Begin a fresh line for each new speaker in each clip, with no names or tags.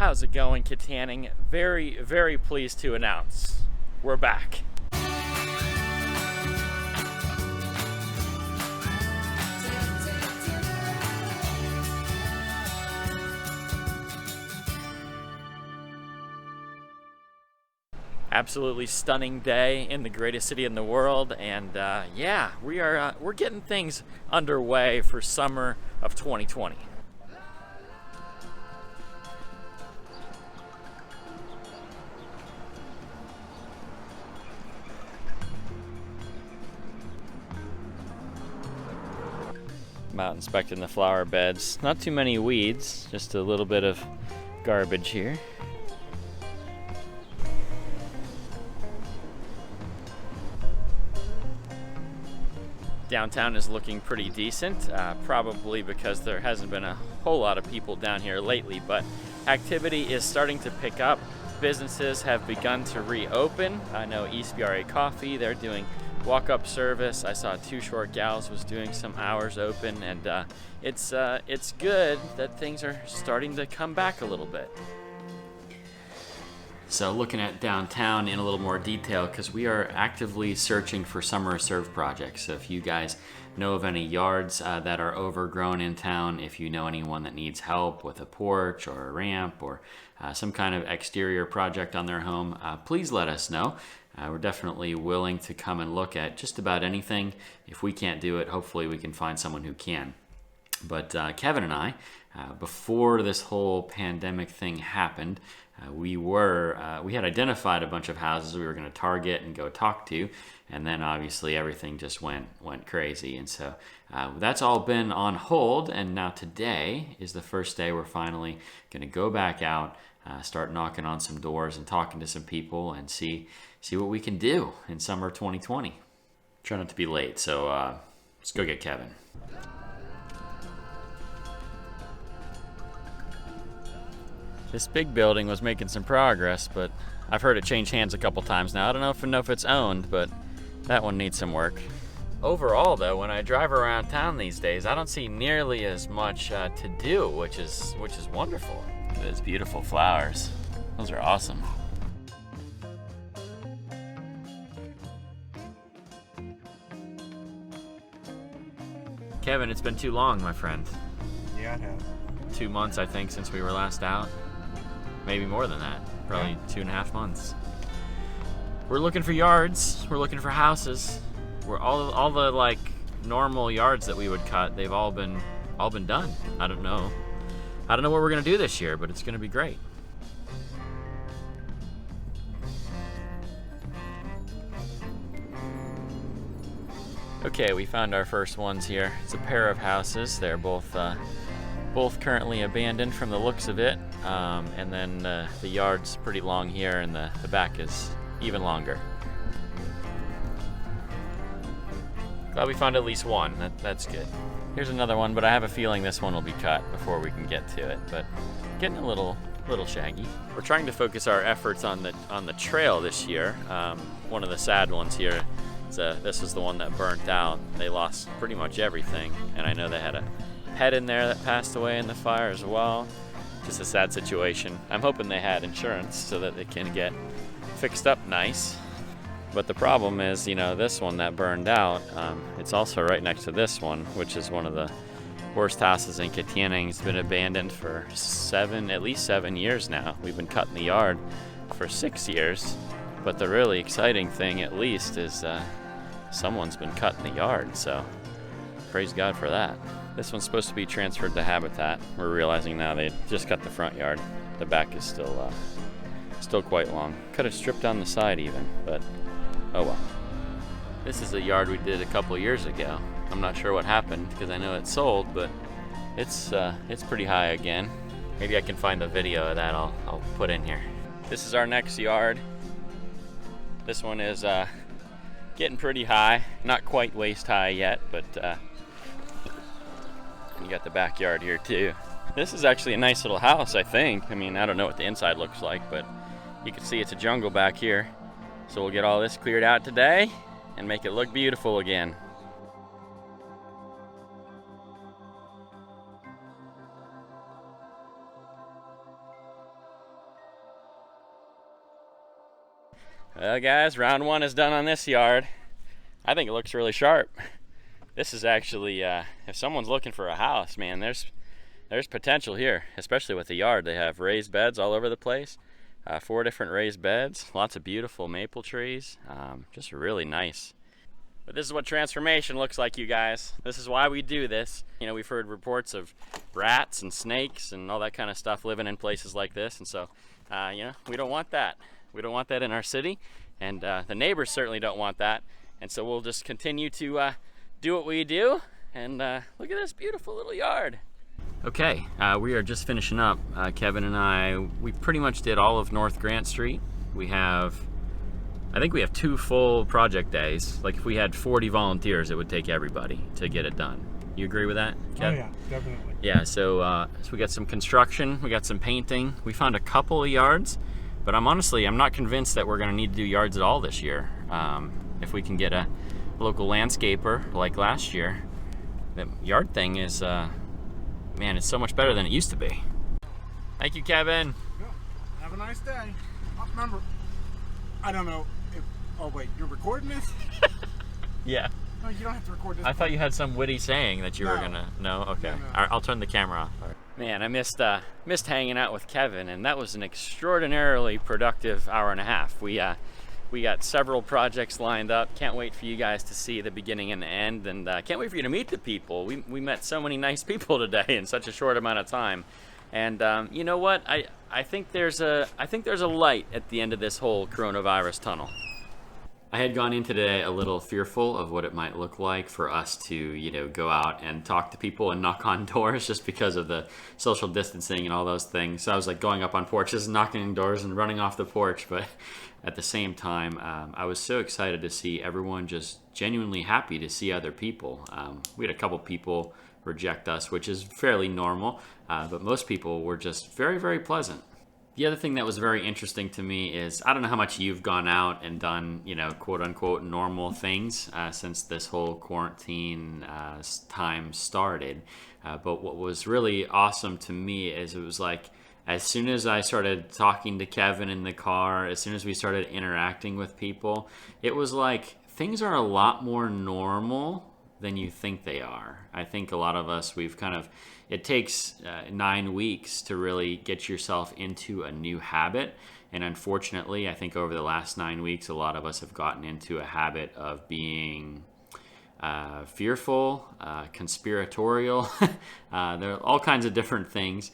How's it going, Kittanning? Very, very pleased to announce we're back. Absolutely stunning day in the greatest city in the world, and yeah, we're getting things underway for summer of 2020. I'm out inspecting the flower beds. Not too many weeds, just a little bit of garbage here. Downtown is looking pretty decent, probably because there hasn't been a whole lot of people down here lately, but activity is starting to pick up. Businesses have begun to reopen. I know East BRA Coffee, they're doing walk-up service. I saw Two Short Gals was doing some hours open, and it's good that things are starting to come back a little bit. So looking at downtown in a little more detail, because we are actively searching for summer serve projects. So if you guys know of any yards that are overgrown in town, if you know anyone that needs help with a porch or a ramp or some kind of exterior project on their home, please let us know. We're definitely willing to come and look at just about anything. If we can't do it, hopefully we can find someone who can. But Kevin and I, before this whole pandemic thing happened, we had identified a bunch of houses we were going to target and go talk to, and then obviously everything just went crazy, and so that's all been on hold. And now today is the first day we're finally going to go back out, start knocking on some doors and talking to some people and see what we can do in summer 2020. Try not to be late, so let's go get Kevin. This big building was making some progress, but I've heard it change hands a couple times now. I don't know if it's owned, but that one needs some work. Overall, though, when I drive around town these days, I don't see nearly as much to do, which is wonderful. Those beautiful flowers. Those are awesome. Kevin, it's been too long, my friend.
Yeah, it has.
2 months, I think, since we were last out. Maybe more than that. Probably 2.5 months. We're looking for yards. We're looking for houses. We're all the like normal yards that we would cut. They've all been done. I don't know what we're gonna do this year, but it's gonna be great. Okay, we found our first ones here. It's a pair of houses. They're both currently abandoned from the looks of it, and then the yard's pretty long here, and the back is even longer. Glad we found at least one. That's good. Here's another one, but I have a feeling this one will be cut before we can get to it, but getting a little shaggy. We're trying to focus our efforts on the trail this year. One of the sad ones here, this is the one that burnt out. They lost pretty much everything, and I know they had a pet in there that passed away in the fire as well. Just a sad situation. I'm hoping they had insurance so that they can get fixed up nice. But the problem is, this one that burned out, it's also right next to this one, which is one of the worst houses in Kittanning. It's been abandoned for at least 7 years now. We've been cutting the yard for 6 years. But the really exciting thing, at least, is someone's been cutting the yard, so praise God for that. This one's supposed to be transferred to Habitat. We're realizing now they just cut the front yard. The back is still quite long. Could have stripped down the side even, but oh well. This is a yard we did a couple years ago. I'm not sure what happened because I know it's sold, but it's pretty high again. Maybe I can find a video of that I'll put in here. This is our next yard. This one is getting pretty high. Not quite waist high yet, but you got the backyard here too. This is actually a nice little house, I think. I mean, I don't know what the inside looks like, but you can see it's a jungle back here. So we'll get all this cleared out today and make it look beautiful again. Well, guys, round one is done on this yard. I think it looks really sharp. This is actually, if someone's looking for a house, man, there's potential here, especially with the yard. They have raised beds all over the place. 4 different raised beds, lots of beautiful maple trees, just really nice. But this is what transformation looks like, you guys. This is why we do this. You know, we've heard reports of rats and snakes and all that kind of stuff living in places like this, and so, you know, we don't want that. We don't want that in our city, and the neighbors certainly don't want that. And so we'll just continue to do what we do, and look at this beautiful little yard. Okay, we are just finishing up. Kevin and I, we pretty much did all of North Grant Street. I think we have 2 full project days. Like if we had 40 volunteers, it would take everybody to get it done. You agree with that, Kevin?
Oh yeah, definitely.
Yeah, so we got some construction, we got some painting. We found a couple of yards, but I'm not convinced that we're gonna need to do yards at all this year. If we can get a local landscaper like last year, the yard thing is, man, it's so much better than it used to be. Thank you, Kevin.
Yeah. Have a nice day. Oh, remember, I don't know if, oh wait, you're recording this?
Yeah.
No, you don't have to record this.
I thought you had some witty saying that you were gonna, no? Okay.
No.
All right, I'll turn the camera off. All right. Man, I missed hanging out with Kevin, and that was an extraordinarily productive hour and a half. We got several projects lined up. Can't wait for you guys to see the beginning and the end, and can't wait for you to meet the people. We met so many nice people today in such a short amount of time. And you know what? I think there's a light at the end of this whole coronavirus tunnel. I had gone in today a little fearful of what it might look like for us to, you know, go out and talk to people and knock on doors just because of the social distancing and all those things. So I was like going up on porches and knocking on doors and running off the porch. But at the same time, I was so excited to see everyone just genuinely happy to see other people. We had a couple people reject us, which is fairly normal, but most people were just very, very pleasant. The other thing that was very interesting to me is, I don't know how much you've gone out and done, you know, quote unquote normal things since this whole quarantine time started. But what was really awesome to me is it was like, as soon as I started talking to Kevin in the car, as soon as we started interacting with people, it was like things are a lot more normal than you think they are. I think a lot of us, it takes 9 weeks to really get yourself into a new habit. And unfortunately, I think over the last 9 weeks, a lot of us have gotten into a habit of being fearful, conspiratorial. There are all kinds of different things.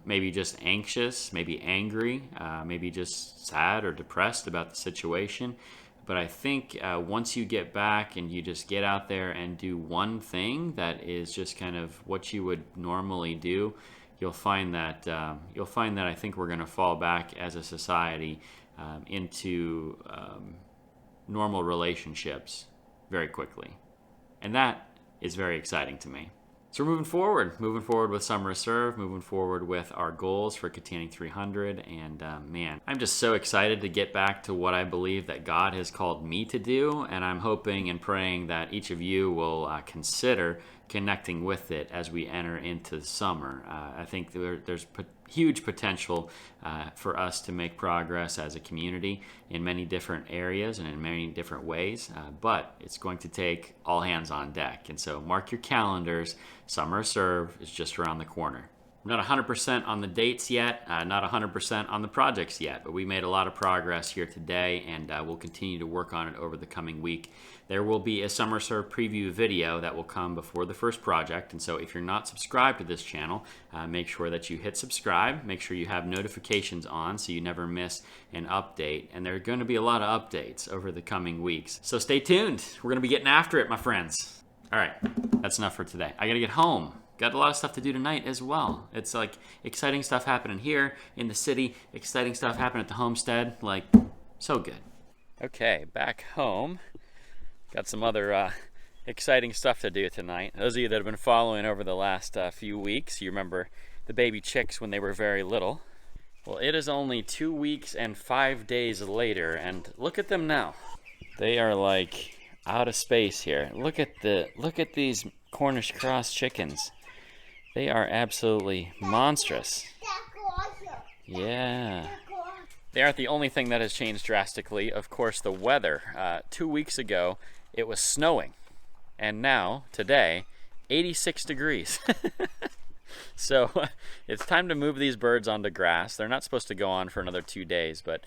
Maybe just anxious, maybe angry, maybe just sad or depressed about the situation. But I think once you get back and you just get out there and do one thing that is just kind of what you would normally do, you'll find that I think we're going to fall back as a society into normal relationships very quickly, and that is very exciting to me. So we're moving forward with Summer Serve, moving forward with our goals for Kittanning 300, and man, I'm just so excited to get back to what I believe that God has called me to do, and I'm hoping and praying that each of you will consider connecting with it as we enter into the summer. I think there's huge potential for us to make progress as a community in many different areas and in many different ways, but it's going to take all hands on deck. And so mark your calendars. Summer Serve is just around the corner. We're not 100% on the dates yet, not 100% on the projects yet, but we made a lot of progress here today, and we'll continue to work on it over the coming week. There will be a Summer Serve preview video that will come before the first project, and so if you're not subscribed to this channel, make sure that you hit subscribe, make sure you have notifications on so you never miss an update, and there are going to be a lot of updates over the coming weeks. So stay tuned. We're going to be getting after it, my friends. All right, that's enough for today. I got to get home. Got a lot of stuff to do tonight as well. It's like exciting stuff happening here in the city, exciting stuff happening at the homestead, like so good. Okay, back home. Got some other exciting stuff to do tonight. Those of you that have been following over the last few weeks, you remember the baby chicks when they were very little. Well, it is only 2 weeks and 5 days later, and look at them now. They are like out of space here. Look at these Cornish cross chickens. They are absolutely monstrous. Yeah. They aren't the only thing that has changed drastically. Of course, the weather. 2 weeks ago, it was snowing. And now, today, 86 degrees. So it's time to move these birds onto grass. They're not supposed to go on for another 2 days, but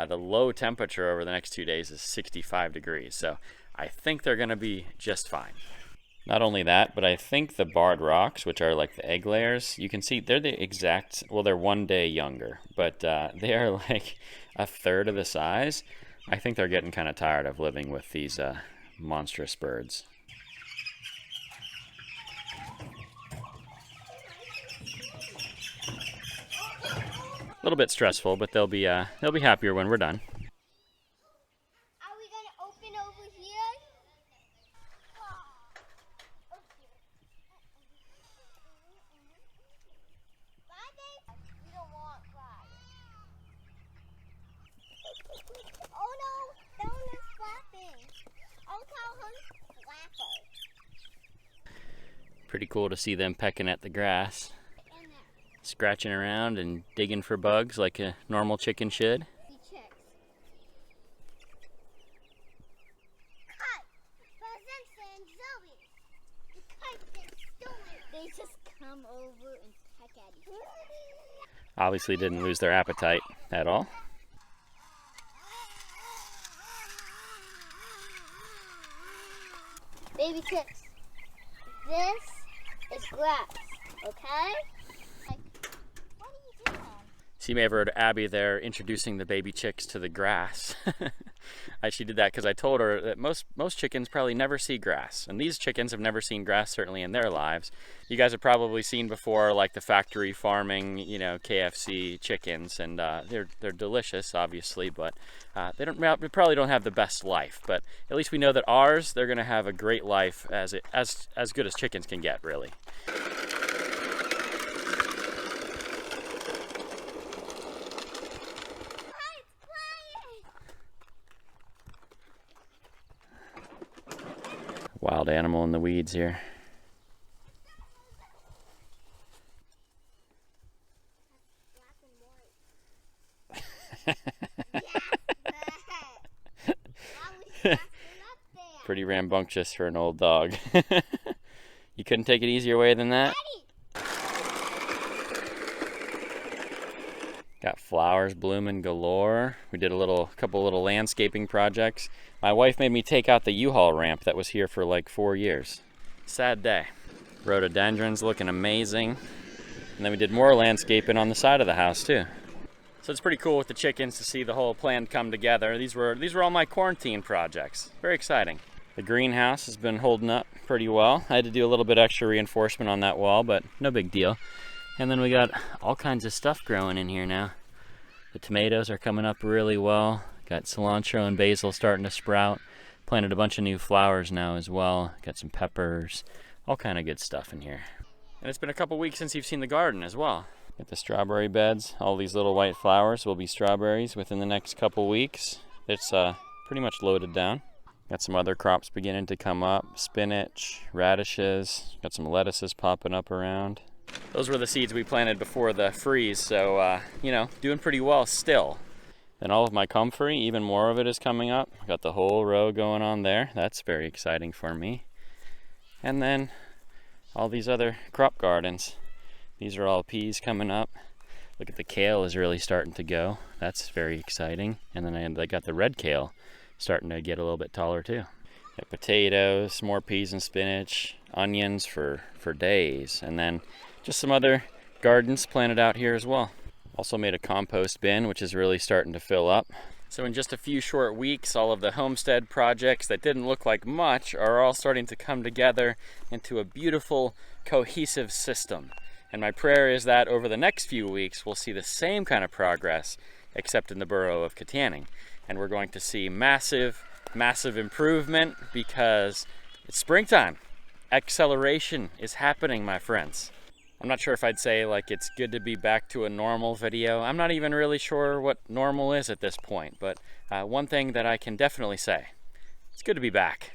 the low temperature over the next 2 days is 65 degrees. So I think they're gonna be just fine. Not only that, but I think the barred rocks, which are like the egg layers, you can see they're the exact, well, they're 1 day younger, but they are like a third of the size. I think they're getting kind of tired of living with these monstrous birds. A little bit stressful, but they'll be happier when we're done.
Are we gonna open over here? We don't want fire. Oh no, that one is flapping. I'll call him Flapper.
Pretty cool to see them pecking at the grass, scratching around and digging for bugs like a normal chicken should.
He checks. Cut! Pheasants and zombies. The kite's been stolen. They just come over and peck at each other.
Obviously didn't lose their appetite at all.
Baby chicks, this is grass, okay? Like, what are you doing?
So you may have heard Abby there introducing the baby chicks to the grass. She did that because I told her that most chickens probably never see grass. And these chickens have never seen grass, certainly in their lives. You guys have probably seen before, like the factory farming, you know, KFC chickens. And they're delicious, obviously, but they probably don't have the best life. But at least we know that ours, they're going to have a great life as good as chickens can get, really. Wild animal in the weeds here. Pretty rambunctious for an old dog. You couldn't take it easier way than that? Got flowers blooming galore. We did a couple little landscaping projects. My wife made me take out the U-Haul ramp that was here for like 4 years. Sad day. Rhododendrons looking amazing. And then we did more landscaping on the side of the house too. So it's pretty cool with the chickens to see the whole plan come together. These were all my quarantine projects. Very exciting. The greenhouse has been holding up pretty well. I had to do a little bit extra reinforcement on that wall, but no big deal. And then we got all kinds of stuff growing in here now. The tomatoes are coming up really well. Got cilantro and basil starting to sprout. Planted a bunch of new flowers now as well. Got some peppers, all kind of good stuff in here. And it's been a couple weeks since you've seen the garden as well. Got the strawberry beds. All these little white flowers will be strawberries within the next couple weeks. It's pretty much loaded down. Got some other crops beginning to come up. Spinach, radishes, got some lettuces popping up around. Those were the seeds we planted before the freeze, so, you know, doing pretty well still. Then all of my comfrey, even more of it is coming up. Got the whole row going on there. That's very exciting for me. And then all these other crop gardens. These are all peas coming up. Look at the kale is really starting to go. That's very exciting. And then I got the red kale starting to get a little bit taller too. Got potatoes, more peas and spinach, onions for days, and then just some other gardens planted out here as well. Also made a compost bin, which is really starting to fill up. So in just a few short weeks, all of the homestead projects that didn't look like much are all starting to come together into a beautiful, cohesive system. And my prayer is that over the next few weeks, we'll see the same kind of progress, except in the borough of Kittanning. And we're going to see massive improvement because it's springtime. Acceleration is happening, my friends. I'm not sure if I'd say like it's good to be back to a normal video. I'm not even really sure what normal is at this point, but one thing that I can definitely say, it's good to be back.